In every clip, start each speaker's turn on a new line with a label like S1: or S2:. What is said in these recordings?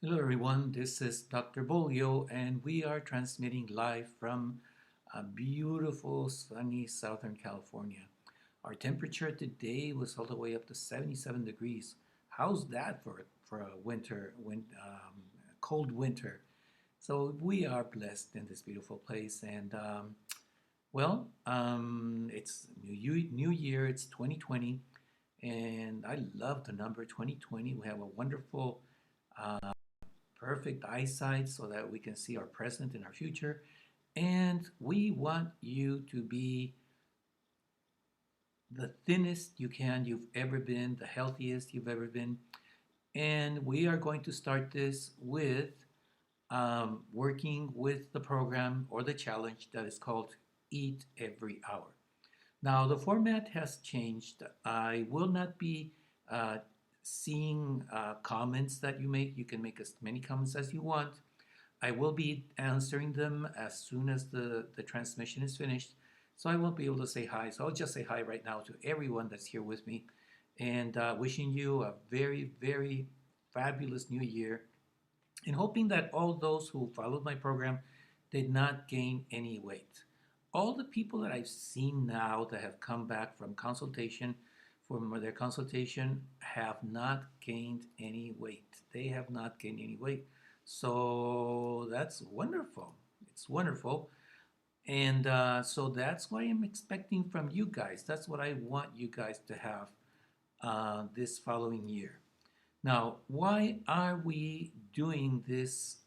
S1: Hello, everyone. This is Dr. Bolio, and we are transmitting live from a beautiful, sunny Southern California. Our temperature today was all the way up to 77 degrees. How's that for a cold winter? So we are blessed in this beautiful place, and it's new year. It's 2020, and I love the number 2020. We have a wonderful perfect eyesight so that we can see our present and our future. And we want you to be the thinnest you've ever been, the healthiest you've ever been. And we are going to start this with working with the program or the challenge that is called Eat Every Hour. Now, the format has changed. I will not be uh, seeing comments that you make. You can make as many comments as you want. I will be answering them as soon as the transmission is finished. So I won't be able to say hi. So I'll just say hi right now to everyone that's here with me and wishing you a very, very fabulous new year and hoping that all those who followed my program did not gain any weight. All the people that I've seen now that have come back from their consultation, have not gained any weight. They have not gained any weight. So that's wonderful. It's wonderful. And so that's what I'm expecting from you guys. That's what I want you guys to have this following year. Now, why are we doing this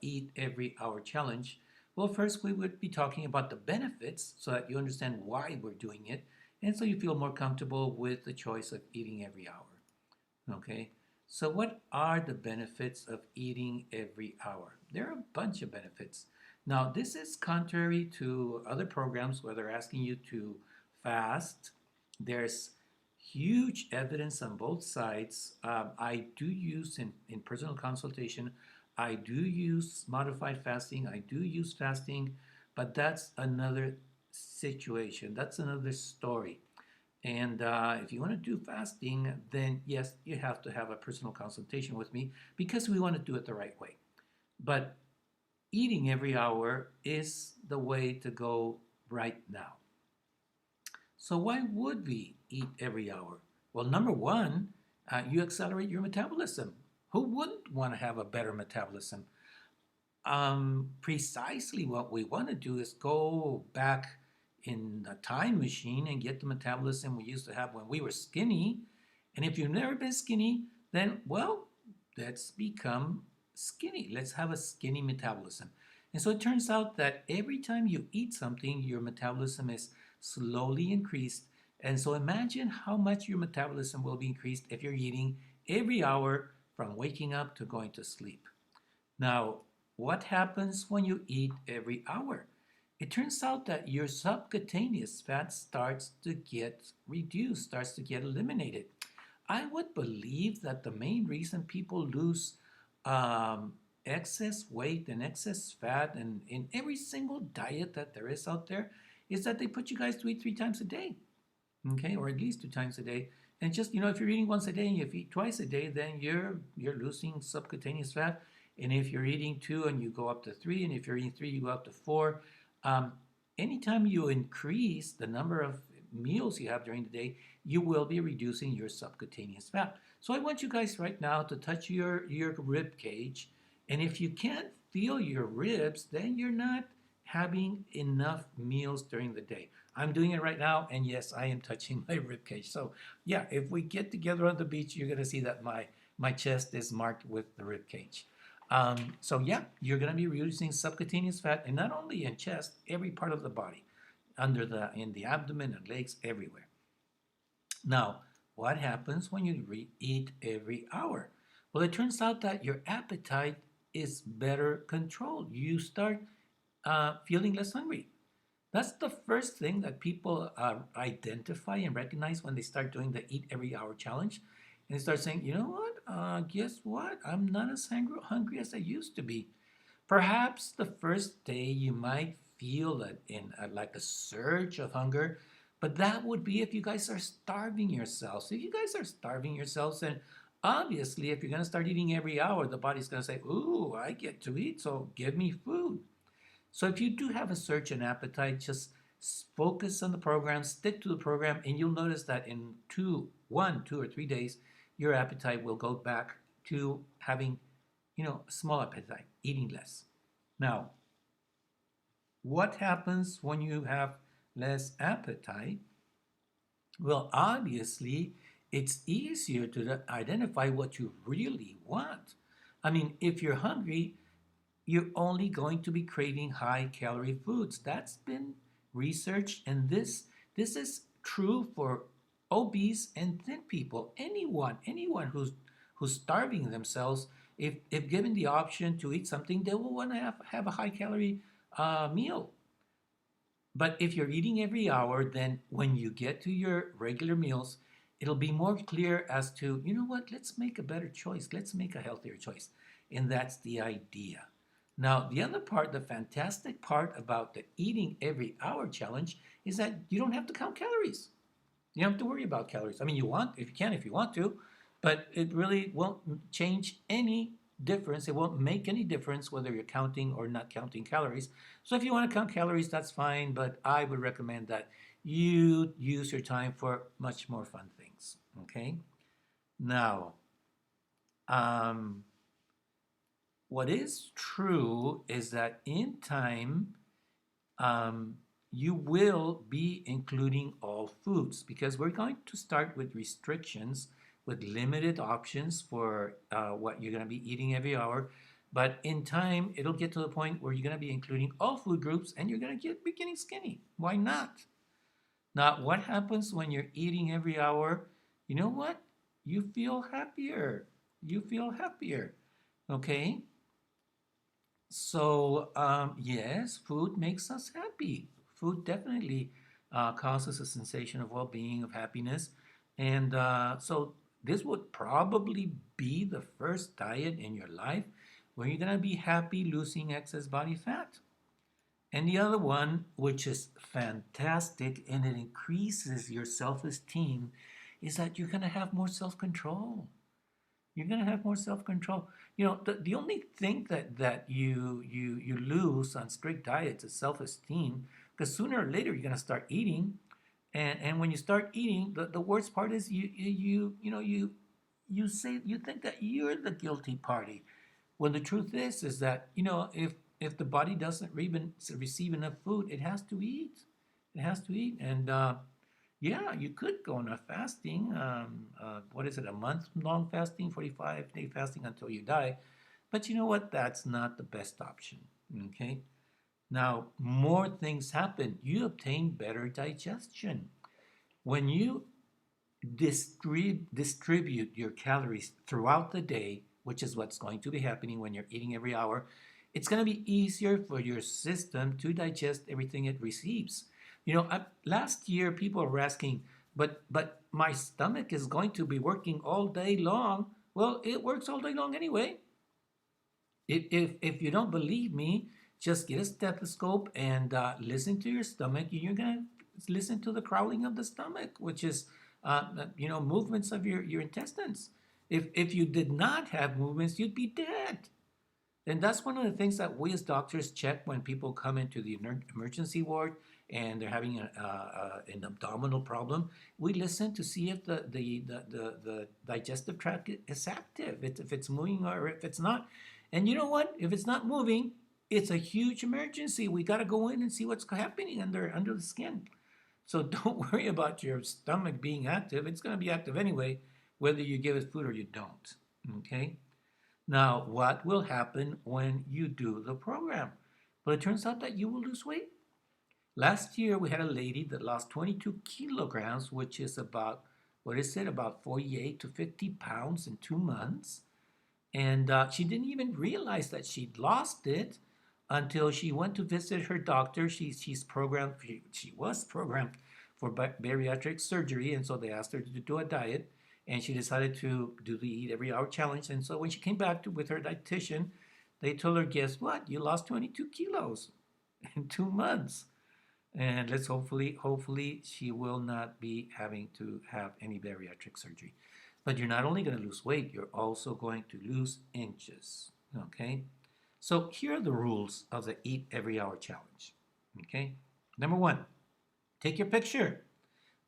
S1: Eat Every Hour challenge? Well, first, we would be talking about the benefits so that you understand why we're doing it and so you feel more comfortable with the choice of eating every hour. Okay? So, what are the benefits of eating every hour? There are a bunch of benefits. Now, this is contrary to other programs where they're asking you to fast. There's huge evidence on both sides. I do use in personal consultation, I do use modified fasting, I do use fasting, but that's another situation. That's another story. And if you want to do fasting, then yes, you have to have a personal consultation with me because we want to do it the right way. But eating every hour is the way to go right now. So why would we eat every hour? Well, number one, you accelerate your metabolism. Who wouldn't want to have a better metabolism? Precisely what we want to do is go back in a time machine and get the metabolism we used to have when we were skinny. And if you've never been skinny, then, well, let's become skinny. Let's have a skinny metabolism. And so it turns out that every time you eat something, your metabolism is slowly increased. And so imagine how much your metabolism will be increased if you're eating every hour from waking up to going to sleep. Now, what happens when you eat every hour? It turns out that your subcutaneous fat starts to get reduced, starts to get eliminated. I would believe that the main reason people lose excess weight and excess fat and in every single diet that there is out there is that they put you guys to eat 3 times a day, okay, or at least 2 times a day. And just if you're eating once a day and if you eat twice a day, then you're losing subcutaneous fat. And if you're eating two and you go up to three, and if you're eating three, you go up to four. Um, Anytime you increase the number of meals you have during the day, you will be reducing your subcutaneous fat. So I want you guys right now to touch your rib cage. And if you can't feel your ribs, then you're not having enough meals during the day. I'm doing it right now, and yes, I am touching my rib cage. So yeah, if we get together on the beach, you're gonna see that my chest is marked with the rib cage. So yeah, you're gonna be reducing subcutaneous fat, and not only in chest, every part of the body, in the abdomen and legs, everywhere. Now, what happens when you eat every hour? Well, it turns out that your appetite is better controlled. You start feeling less hungry. That's the first thing that people identify and recognize when they start doing the Eat Every Hour challenge. And they start saying, you know what? Guess what? I'm not as hungry as I used to be. Perhaps the first day you might feel like a surge of hunger, but that would be if you guys are starving yourselves. If you guys are starving yourselves, then Obviously, if you're going to start eating every hour, the body's going to say, ooh, I get to eat, so give me food. So if you do have a surge in appetite, just focus on the program, stick to the program, and you'll notice that in 2 or 3 days, your appetite will go back to having, a small appetite, eating less. Now, what happens when you have less appetite? Well, obviously, it's easier to identify what you really want. I mean, if you're hungry, you're only going to be craving high calorie foods. That's been researched, and this is true for obese and thin people. Anyone who's starving themselves, if given the option to eat something, they will want to have a high calorie meal. But if you're eating every hour, then when you get to your regular meals, it'll be more clear as to, you know what, let's make a better choice. Let's make a healthier choice. And that's the idea. Now, the other part, the fantastic part about the eating every hour challenge is that you don't have to count calories. You don't have to worry about calories. I mean, you want, if you can, if you want to, but it really won't change any difference. It won't make any difference whether you're counting or not counting calories. So if you want to count calories, that's fine, but I would recommend that you use your time for much more fun things. Okay? Now, um, what is true is that in time, um, you will be including all foods because we're going to start with restrictions with limited options for what you're going to be eating every hour. But in time, it'll get to the point where you're going to be including all food groups and you're going to be getting skinny. Why not? Now, what happens when you're eating every hour? You know what? You feel happier. You feel happier. Okay? So, yes, food makes us happy. Food definitely causes a sensation of well being, of happiness. And so, this would probably be the first diet in your life where you're going to be happy losing excess body fat. And the other one, which is fantastic and it increases your self esteem, is that you're going to have more self control. You're going to have more self-control. The only thing that you lose on strict diets is self-esteem because sooner or later you're going to start eating, and when you start eating, the worst part is you say you think that you're the guilty party when the truth is that if the body doesn't even receive enough food, it has to eat. It has to eat, and yeah, you could go on a fasting. What is it? A month-long fasting, 45-day fasting until you die. But you know what? That's not the best option. Okay. Now, more things happen. You obtain better digestion when you distribute your calories throughout the day, which is what's going to be happening when you're eating every hour. It's going to be easier for your system to digest everything it receives. Last year people were asking, but my stomach is going to be working all day long. Well, it works all day long anyway. If you don't believe me, just get a stethoscope and listen to your stomach. You're gonna listen to the growling of the stomach, which is movements of your intestines. If you did not have movements, you'd be dead. And that's one of the things that we as doctors check when people come into the emergency ward and they're having an abdominal problem. We listen to see if the digestive tract is active, if it's moving or if it's not. And you know what? If it's not moving, it's a huge emergency. We got to go in and see what's happening under the skin. So don't worry about your stomach being active. It's going to be active anyway, whether you give it food or you don't. Okay? Now, what will happen when you do the program? Well, it turns out that you will lose weight. Last year, we had a lady that lost 22 kilograms, which is about, what is it, about 48 to 50 pounds in 2 months. And she didn't even realize that she'd lost it until she went to visit her doctor. She's programmed, she was programmed for bariatric surgery, and so they asked her to do a diet, and she decided to do the eat every hour challenge. And so when she came back with her dietitian, they told her, guess what? You lost 22 kilos in 2 months. And hopefully she will not be having to have any bariatric surgery. But you're not only going to lose weight, you're also going to lose inches. Okay? So here are the rules of the Eat Every Hour Challenge. Okay? Number one, take your picture.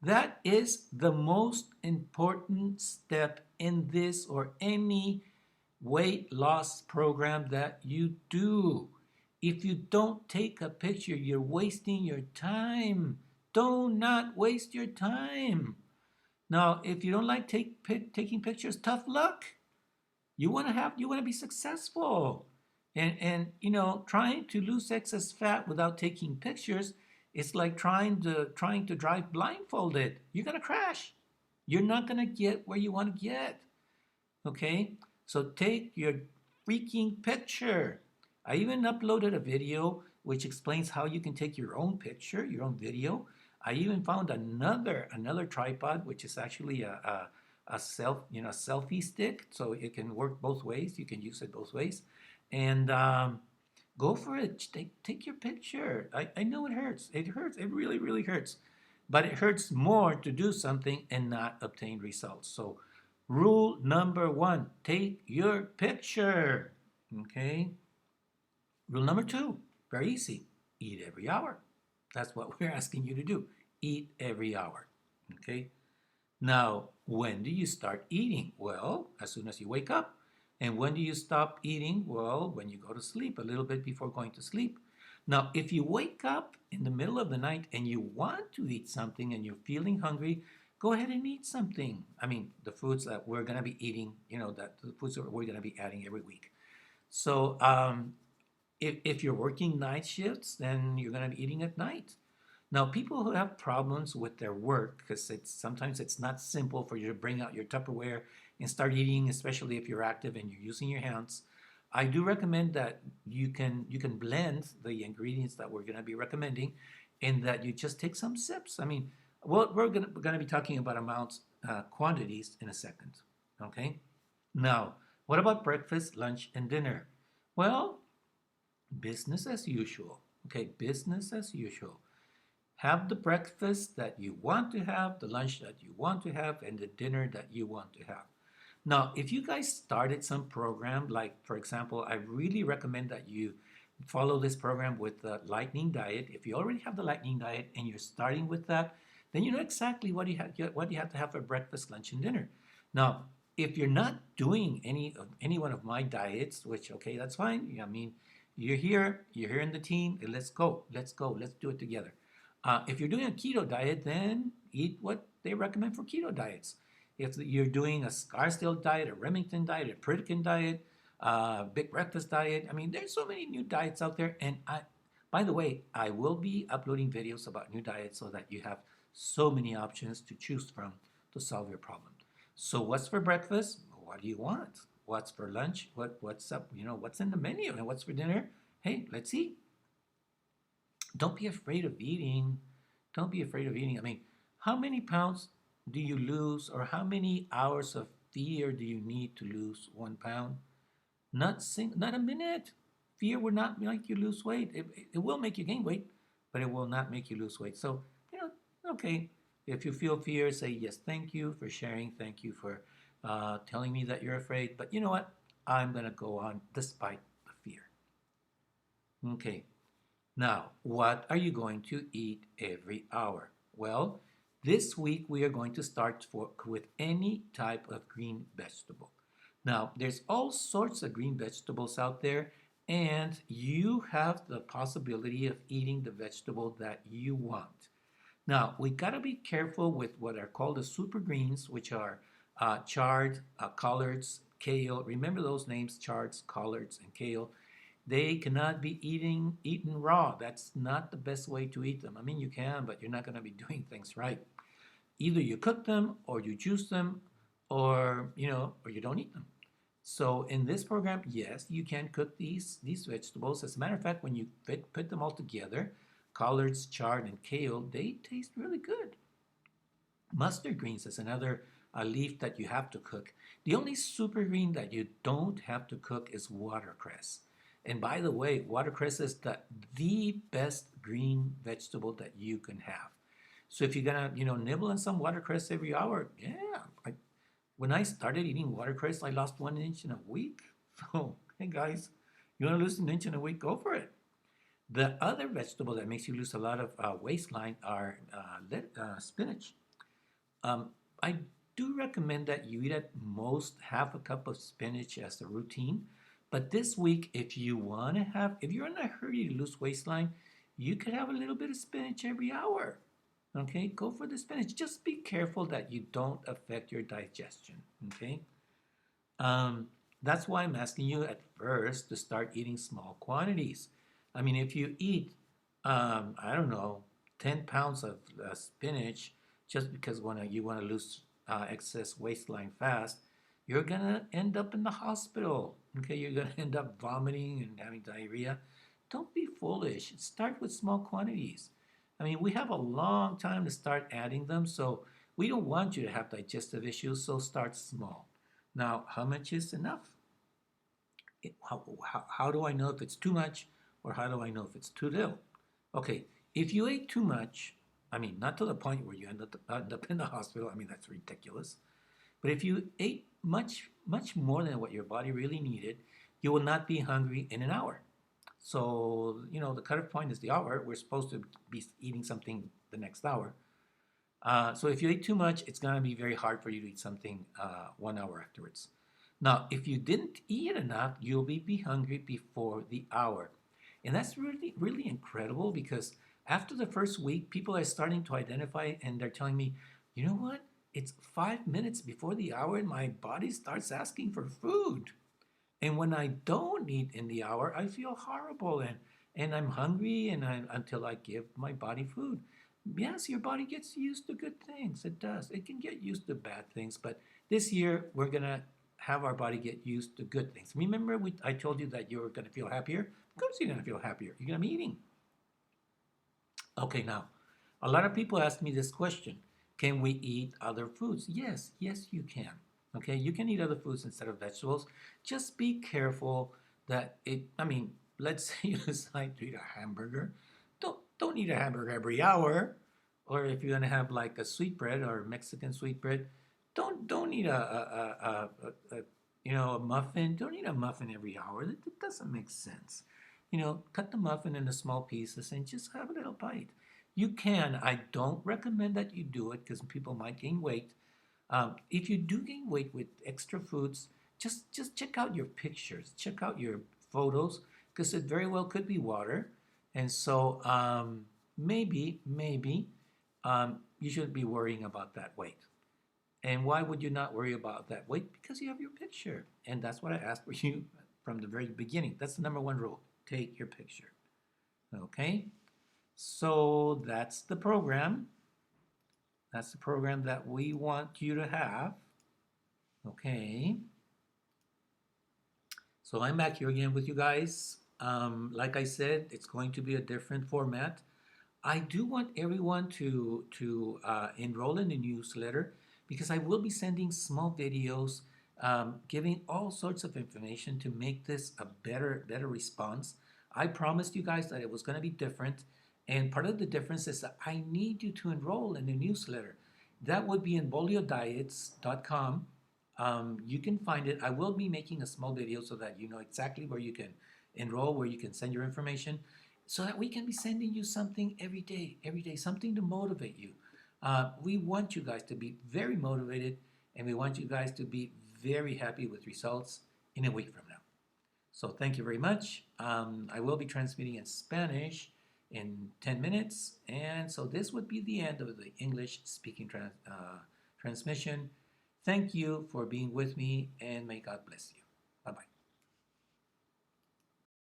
S1: That is the most important step in this or any weight loss program that you do. If you don't take a picture, you're wasting your time. Do not waste your time. Now, if you don't like taking pictures, tough luck. You want to be successful. And trying to lose excess fat without taking pictures, it's like trying to drive blindfolded. You're going to crash. You're not going to get where you want to get. Okay? So take your freaking picture. I even uploaded a video which explains how you can take your own picture, your own video. I even found another tripod, which is actually a selfie stick, so it can work both ways. You can use it both ways, and go for it. Take your picture. I know it hurts. It hurts. It really really hurts, but it hurts more to do something and not obtain results. So, rule number one: take your picture. Okay. Rule number two: very easy. Eat every hour. That's what we're asking you to do. Eat every hour. Okay? Now, when do you start eating? Well, as soon as you wake up. And when do you stop eating? Well, when you go to sleep, a little bit before going to sleep. Now, if you wake up in the middle of the night and you want to eat something and you're feeling hungry, go ahead and eat something. I mean, the foods that we're going to be eating, that the foods that we're going to be adding every week. So, if you're working night shifts, then you're going to be eating at night. Now, people who have problems with their work, because sometimes it's not simple for you to bring out your Tupperware and start eating, especially if you're active and you're using your hands. I do recommend that you can blend the ingredients that we're going to be recommending, and that you just take some sips. I mean, well, we're going to be talking about amounts, quantities in a second. Okay. Now, what about breakfast, lunch, and dinner? Well, business as usual. Okay, business as usual. Have the breakfast that you want to have, the lunch that you want to have, and the dinner that you want to have. Now, if you guys started some program, like for example, I really recommend that you follow this program with the Lightning Diet. If you already have the Lightning Diet and you're starting with that, then you know exactly what you have to have for breakfast, lunch, and dinner. Now, if you're not doing any one of my diets, which okay, that's fine. I mean, you're here in the team. Let's go, let's do it together. If you're doing a keto diet, then eat what they recommend for keto diets. If you're doing a Scarsdale diet, a Remington diet, a Pritikin diet, a big breakfast diet, I mean, there's so many new diets out there. And by the way, I will be uploading videos about new diets so that you have so many options to choose from to solve your problem. So, what's for breakfast? What do you want? What's for lunch? What's up? What's in the menu? And what's for dinner? Hey, let's eat. Don't be afraid of eating. Don't be afraid of eating. I mean, how many pounds do you lose, or how many hours of fear do you need to lose 1 pound? Not a minute. Fear will not make you lose weight. It will make you gain weight, but it will not make you lose weight. So, okay, if you feel fear, say yes, thank you for sharing. Thank you for telling me that you're afraid. But you know what? I'm going to go on despite the fear. Okay. Now, what are you going to eat every hour? Well, this week we are going to start with any type of green vegetable. Now, there's all sorts of green vegetables out there, and you have the possibility of eating the vegetable that you want. Now, we got to be careful with what are called the super greens, which are chard, collards, kale. Remember those names, chards, collards, and kale. They cannot be eaten raw. That's not the best way to eat them. I mean, you can, but you're not going to be doing things right. Either you cook them, or you juice them, or or you don't eat them. So in this program, yes, you can cook these vegetables. As a matter of fact, when you put them all together, collards, chard, and kale, they taste really good. Mustard greens is another leaf that you have to cook. The only super green that you don't have to cook is watercress. And by the way, watercress is the best green vegetable that you can have. So if you're gonna, nibble on some watercress every hour, yeah, When I started eating watercress, I lost 1 inch in a week. So, hey guys, you want to lose an inch in a week? Go for it. The other vegetable that makes you lose a lot of waistline are spinach. Um, I do recommend that you eat at most half a cup of spinach as a routine. But this week, if you're in a hurry to lose waistline, you could have a little bit of spinach every hour. Okay, go for the spinach. Just be careful that you don't affect your digestion. Okay, um, that's why I'm asking you at first to start eating small quantities. I mean, if you eat, I don't know, 10 pounds of spinach just because you want to lose excess waistline fast, you're going to end up in the hospital. Okay, you're going to end up vomiting and having diarrhea. Don't be foolish. Start with small quantities. I mean, we have a long time to start adding them, so we don't want you to have digestive issues, so start small. Now, how much is enough? How do I know if it's too much or how do I know if it's too little? Okay, if you ate too much, I mean, not to the point where you end up in the hospital, I mean, that's ridiculous. But if you ate much more than what your body really needed, you will not be hungry in an hour. So, the cutoff point is the hour. We're supposed to be eating something the next hour. So if you eat too much, it's going to be very hard for you to eat something 1 hour afterwards. Now, if you didn't eat enough, you'll be hungry before the hour. And that's really, really incredible because after the first week, people are starting to identify and they're telling me, you know what? It's 5 minutes before the hour and my body starts asking for food. And when I don't eat in the hour, I feel horrible and I'm hungry until I give my body food. Yes, your body gets used to good things. It does. It can get used to bad things, but this year we're gonna have our body get used to good things. Remember, I told you that you were gonna feel happier. Of course, you're gonna feel happier. You're gonna be eating. Okay, now, a lot of people ask me this question: can we eat other foods? Yes, yes, you can. Okay, you can eat other foods instead of vegetables. Just be careful that I mean, let's say you decide to eat a hamburger. Don't eat a hamburger every hour. Or if you're gonna have like a sweetbread or Mexican sweetbread, don't eat a muffin. Don't eat a muffin every hour. That doesn't make sense. Cut the muffin into small pieces and just have a little bite. You can. I don't recommend that you do it because people might gain weight. If you do gain weight with extra foods, just check out your pictures, check out your photos, because it very well could be water, and so maybe you shouldn't be worrying about that weight. And why would you not worry about that weight? Because you have your picture, and that's what I asked for you from the very beginning. That's the number one rule: take your picture. Okay, so that's the program. That's the program that we want you to have. Okay. So I'm back here again with you guys. Like I said, it's going to be a different format. I do want everyone to enroll in the newsletter because I will be sending small videos giving all sorts of information to make this a better response. I promised you guys that it was going to be different, and part of the difference is that I need you to enroll in the newsletter. That would be in boliodiets.com. You can find it. I will be making a small video so that you know exactly where you can enroll, where you can send your information, so that we can be sending you something every day, something to motivate you. We want you guys to be very motivated, and we want you guys to be very happy with results in a week from now. So thank you very much. I will be transmitting in Spanish in 10 minutes, and so this would be the end of the English speaking transmission. Thank you for being with me, and may God bless you.